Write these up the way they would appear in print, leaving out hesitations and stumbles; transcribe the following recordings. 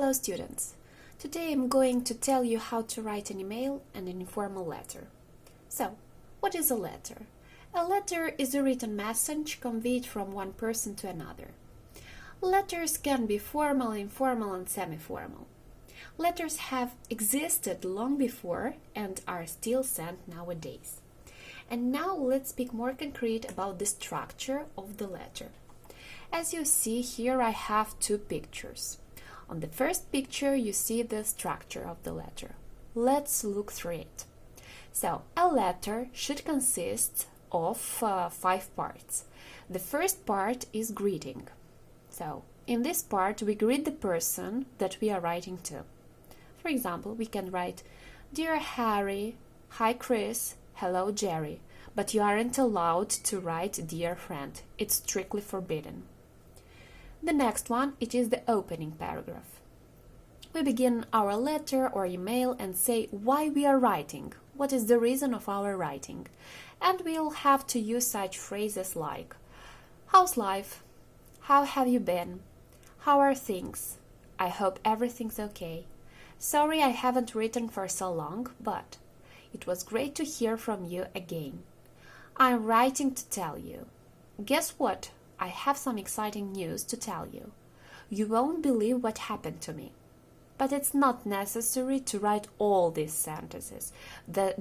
Hello students! Today I'm going to tell you how to write an email and an informal letter. So, what is a letter? A letter is a written message conveyed from one person to another. Letters can be formal, informal and semi-formal. Letters have existed long before and are still sent nowadays. And now let's speak more concrete about the structure of the letter. As you see here, I have two pictures. On the first picture, you see the structure of the letter. Let's look through it. So, a letter should consist of 5 parts. The first part is greeting. So, in this part, we greet the person that we are writing to. For example, we can write, Dear Harry, Hi Chris, Hello Jerry, but you aren't allowed to write Dear Friend. It's strictly forbidden. The next one, it is the opening paragraph. We begin our letter or email and say why we are writing, what is the reason of our writing, and we'll have to use such phrases like How's life? How have you been? How are things? I hope everything's okay. Sorry I haven't written for so long, but it was great to hear from you again. I'm writing to tell you. Guess what? I have some exciting news to tell you. You won't believe what happened to me. But it's not necessary to write all these sentences,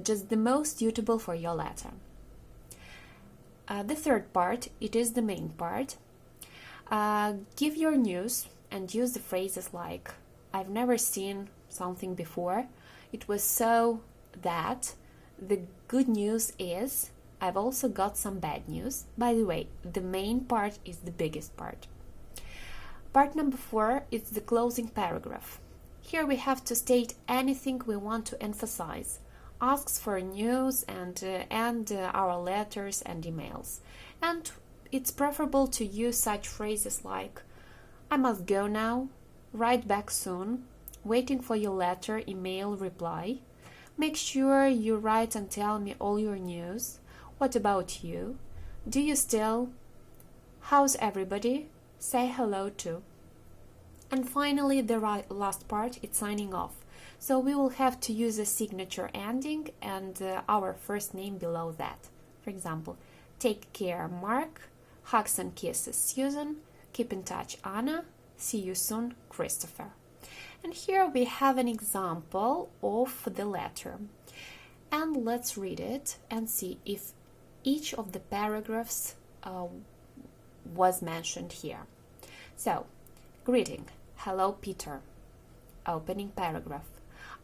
just the most suitable for your letter. The third part, it is the main part. Give your news and use the phrases like I've never seen something before. It was so that. The good news is I've also got some bad news. By the way, the main part is the biggest part. Part number 4 is the closing paragraph. Here we have to state anything we want to emphasize. Asks for news and our letters and emails. And it's preferable to use such phrases like I must go now, write back soon, waiting for your letter, email, reply. Make sure you write and tell me all your news. What about you? Do you still? How's everybody? Say hello too. And finally, the last part is signing off. So we will have to use a signature ending and our first name below that. For example, take care Mark, hugs and kisses Susan, keep in touch Anna, see you soon Christopher. And here we have an example of the letter. And let's read it and see if each of the paragraphs was mentioned here. So, greeting. Hello, Peter. Opening paragraph.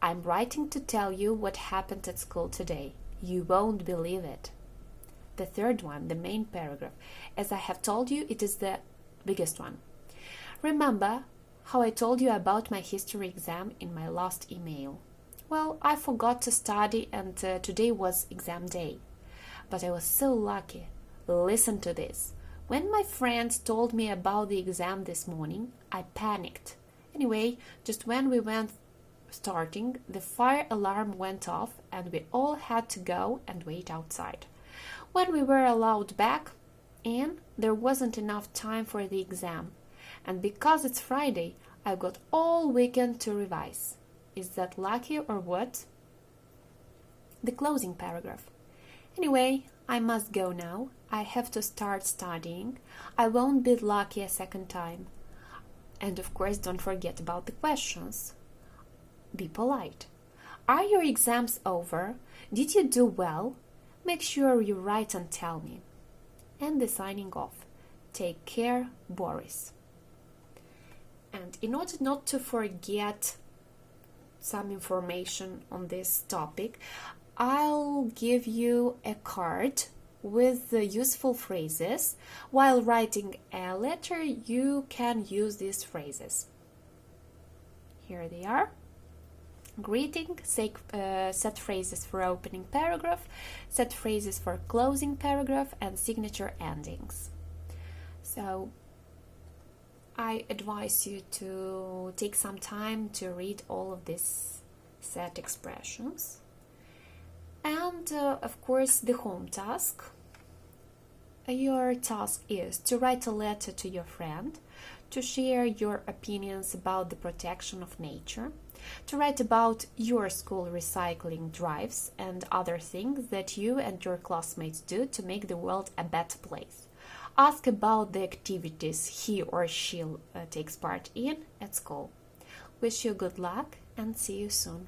I'm writing to tell you what happened at school today. You won't believe it. The third one, the main paragraph. As I have told you, it is the biggest one. Remember how I told you about my history exam in my last email? Well, I forgot to study and today was exam day. But I was so lucky. Listen to this. When my friends told me about the exam this morning, I panicked. Anyway, just when we went starting, the fire alarm went off and we all had to go and wait outside. When we were allowed back in, there wasn't enough time for the exam. And because it's Friday, I've got all weekend to revise. Is that lucky or what? The closing paragraph. Anyway, I must go now. I have to start studying. I won't be lucky a second time. And of course, don't forget about the questions. Be polite. Are your exams over? Did you do well? Make sure you write and tell me. And the signing off. Take care, Boris. And in order not to forget some information on this topic, I'll give you a card with the useful phrases. While writing a letter, you can use these phrases. Here they are. Greeting, set phrases for opening paragraph, set phrases for closing paragraph, and signature endings. So, I advise you to take some time to read all of these set expressions. And of course, the home task. Your task is to write a letter to your friend, to share your opinions about the protection of nature, to write about your school recycling drives and other things that you and your classmates do to make the world a better place. Ask about the activities he or she takes part in at school. Wish you good luck and see you soon.